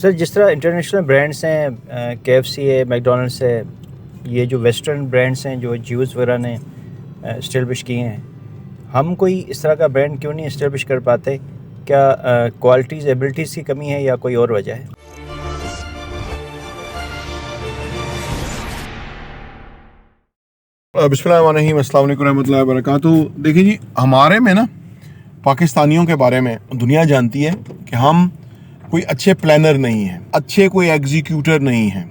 Sir, जिस तरह international brands हैं, केएफसी है, मैकडॉनल्ड्स है, ये जो वेस्टर्न ब्रांड्स हैं जो ज्यूस वगैरह ने इस्टेब्लिश किए हैं, हम कोई इस तरह का ब्रांड क्यों नहीं इस्टेब्लिश कर पाते? क्या क्वालिटीज़ एबिलिटीज़ की कमी है या कोई और वजह है? बिस्मिल्लाहिर्रहमानिर्रहीम, अस्सलाम वालेकुम रहमतुल्लाहि व बरकातुहू। देखिए जी, हमारे में ना पाकिस्तानियों के बारे में दुनिया जानती है कि हम कोई अच्छे प्लानर नहीं हैं, अच्छे कोई एग्जीक्यूटर नहीं हैं,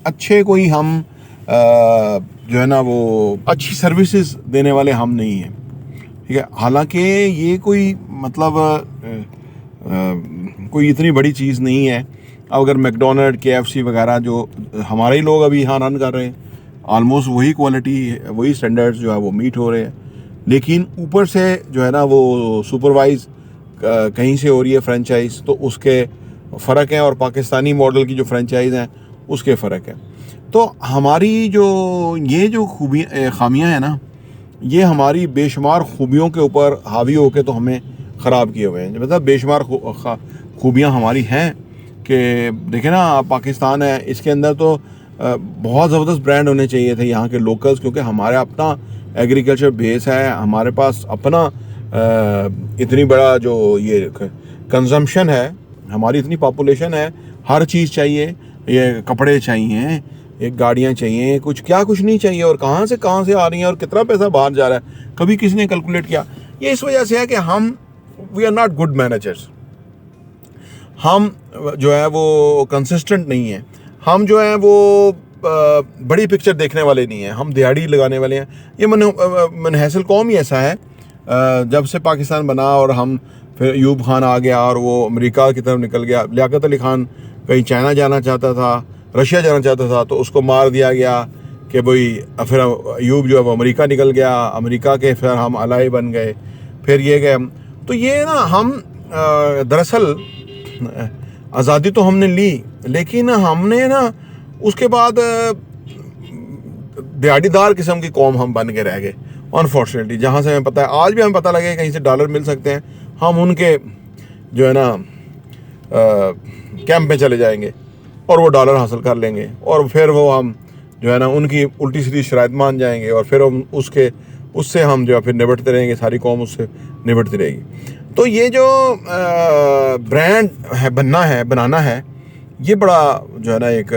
अच्छे कोई हम जो है ना वो अच्छी सर्विसेज देने वाले हम नहीं हैं। ठीक है, हालांकि ये कोई मतलब कोई इतनी बड़ी चीज़ नहीं है। अब अगर मैकडोनल्ड, केएफसी वगैरह जो हमारे ही लोग अभी यहाँ रन कर रहे हैं, ऑलमोस्ट वही क्वालिटी, वही स्टैंडर्ड्स जो है वो मीट हो रहे हैं, लेकिन ऊपर से जो है ना वो सुपरवाइज कहीं से हो रही है फ्रेंचाइज, तो उसके फ़र्क है, और पाकिस्तानी मॉडल की जो फ्रेंचाइज हैं उसके फ़र्क है। तो हमारी जो खामियां हैं ना, ये हमारी बेशुमार खूबियों के ऊपर हावी होकर तो हमें ख़राब किए हुए हैं। मतलब बेशुमार खूबियाँ हमारी हैं कि देखें ना, पाकिस्तान है, इसके अंदर तो बहुत ज़बरदस्त ब्रांड होने चाहिए थे यहाँ के लोकल्स, क्योंकि हमारे अपना एग्रीकल्चर बेस है, हमारे पास अपना इतनी बड़ा जो ये कंजम्पशन है, हमारी इतनी पॉपुलेशन है, हर चीज़ चाहिए, ये कपड़े चाहिए, एक गाड़ियाँ चाहिए, कुछ नहीं चाहिए, और कहाँ से आ रही हैं और कितना पैसा बाहर जा रहा है, कभी किसी ने कैलकुलेट किया? ये इस वजह से है कि हम we are not good managers. हम जो है वो कंसिस्टेंट नहीं है, हम जो है वो बड़ी पिक्चर देखने वाले नहीं हैं, हम दिहाड़ी लगाने वाले हैं। ये मनहसल कौम ही ऐसा है, जब से पाकिस्तान बना और हम फिर अयूब खान आ गया और वो अमेरिका की तरफ निकल गया, लियाकत अली खान कहीं चाइना जाना चाहता था, रशिया जाना चाहता था, तो उसको मार दिया गया कि भाई, फिर अयूब जो है वो अमेरिका निकल गया, अमेरिका के फिर हम अलाई बन गए, फिर ये गए। तो ये ना हम दरअसल आज़ादी तो हमने ली, लेकिन हमने ना उसके बाद दिहाड़ीदार किस्म की कौम हम बन के रह गए अनफॉर्चुनेटली। जहाँ से हमें पता है, आज भी हमें पता लगे कहीं से डॉलर मिल सकते हैं, हम उनके जो है ना कैंप में चले जाएंगे और वो डॉलर हासिल कर लेंगे, और फिर वो हम जो है ना उनकी उल्टी सीधी शराइत मान जाएंगे, और फिर हम उससे हम जो है फिर निपटते रहेंगे, सारी कौम उससे निपटती रहेगी। तो ये जो ब्रांड है बनाना है, ये बड़ा जो है ना एक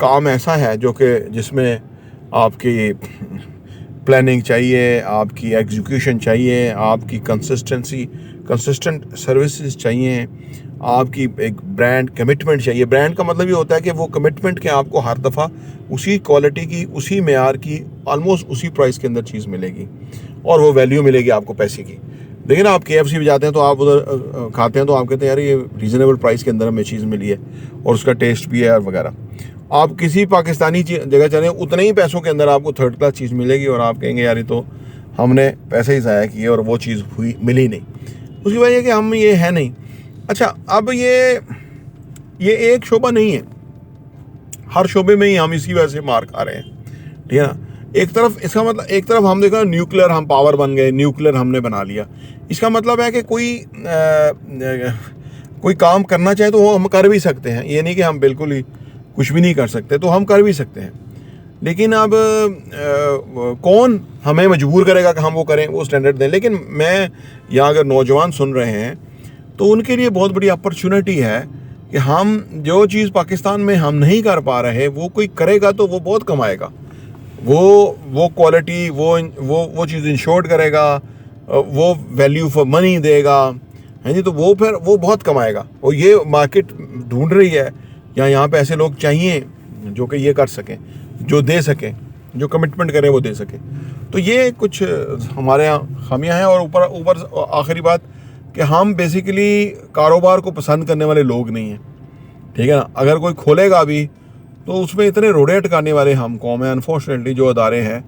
काम ऐसा है जो कि जिसमें आपकी प्लानिंग चाहिए, आपकी एग्जीक्यूशन चाहिए, आपकी कंसिस्टेंट सर्विसेज चाहिए, आपकी एक ब्रांड कमिटमेंट चाहिए। ब्रांड का मतलब ये होता है कि वो कमिटमेंट कि आपको हर दफ़ा उसी क्वालिटी की, उसी मेयार की, ऑलमोस्ट उसी प्राइस के अंदर चीज़ मिलेगी, और वो वैल्यू मिलेगी आपको पैसे की। देखिए ना, आप केएफसी भी जाते हैं तो आप उधर खाते हैं तो आप कहते हैं यार ये रीज़नेबल प्राइस के अंदर हमें चीज़ मिली है और उसका टेस्ट भी है वगैरह। आप किसी पाकिस्तानी जगह चलें, उतने ही पैसों के अंदर आपको थर्ड क्लास चीज़ मिलेगी, और आप कहेंगे यार ये तो हमने पैसे ही ज़ाया किए और वो चीज़ मिली नहीं। उसकी वजह है कि हम ये है नहीं। अच्छा, अब ये एक शोबा नहीं है, हर शोबे में ही हम इसी वजह से मार खा रहे हैं। ठीक है ना, एक तरफ इसका मतलब, एक तरफ हम देखो न्यूक्लियर, हम पावर बन गए, न्यूक्लियर हमने बना लिया। इसका मतलब है कि कोई काम करना चाहे तो वो हम कर भी सकते हैं, ये नहीं कि हम बिल्कुल ही कुछ भी नहीं कर सकते, तो हम कर भी सकते हैं। लेकिन अब कौन हमें मजबूर करेगा कि हम वो करें, वो स्टैंडर्ड दें? लेकिन मैं यहाँ अगर नौजवान सुन रहे हैं तो उनके लिए बहुत बड़ी अपॉर्चुनिटी है कि हम जो चीज़ पाकिस्तान में हम नहीं कर पा रहे, वो कोई करेगा तो वो बहुत कमाएगा, वो क्वालिटी, वो चीज़ इंश्योर्ड करेगा, वो वैल्यू फॉर मनी देगा, है जी, तो वो फिर वो बहुत कमाएगा। और ये मार्केट ढूंढ रही है, यहाँ पे ऐसे लोग चाहिए जो कि ये कर सकें, जो दे सकें, जो कमिटमेंट करें वो दे सकें। तो ये कुछ हमारे यहाँ खामियाँ हैं। और ऊपर आखिरी बात कि हम बेसिकली कारोबार को पसंद करने वाले लोग नहीं हैं। ठीक है ना, अगर कोई खोलेगा भी तो उसमें इतने रोड़े अटकाने वाले हम कौम है अनफॉर्चुनेटली, जो अदारे हैं,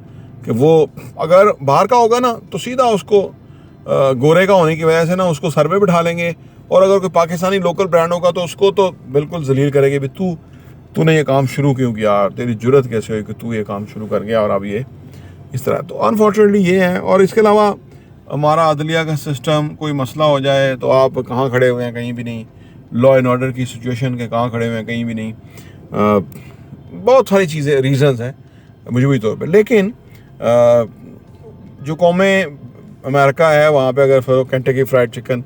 कि वो अगर बाहर का होगा ना तो सीधा उसको गोरे का होने की वजह से ना उसको सर पे बिठा लेंगे, और अगर कोई पाकिस्तानी लोकल ब्रांड होगा तो उसको तो बिल्कुल जलील करेंगे भी तूने ये काम शुरू क्यों किया, तेरी जुर्रत कैसे हुई कि तू ये काम शुरू कर गया, और अब ये इस तरह। तो अनफॉर्चुनेटली ये है। और इसके अलावा हमारा अदलिया का सिस्टम, कोई मसला हो जाए तो आप कहाँ खड़े हुए हैं, कहीं भी नहीं, लॉ एंड ऑर्डर की सिचुएशन के कहाँ खड़े हुए हैं, कहीं भी नहीं। बहुत सारी चीज़ें रीजंस हैं मजबूरी तौर पर। लेकिन जो कौमें अमेरिका है वहाँ पे अगर Kentucky fried chicken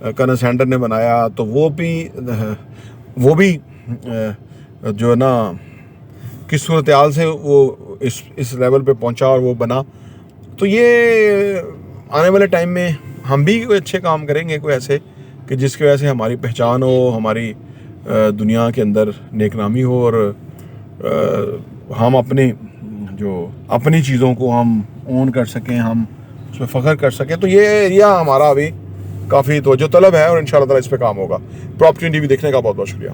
Colonel Sander ने बनाया तो वो भी जो है ना किस सूरत हाल से वो इस लेवल पे पहुंचा और वो बना। तो ये आने वाले टाइम में हम भी कोई अच्छे काम करेंगे, कोई ऐसे कि जिसकी वजह से हमारी पहचान हो, हमारी दुनिया के अंदर नेकनामी हो और हम अपनी चीज़ों को हम ओन कर सकें, हम उसमें फ़ख्र कर सकें। तो ये एरिया हमारा अभी काफ़ी तवज्जो तलब है और इंशाल्लाह ताला इस पे काम होगा। प्रॉपर्टी भी देखने का बहुत बहुत शुक्रिया।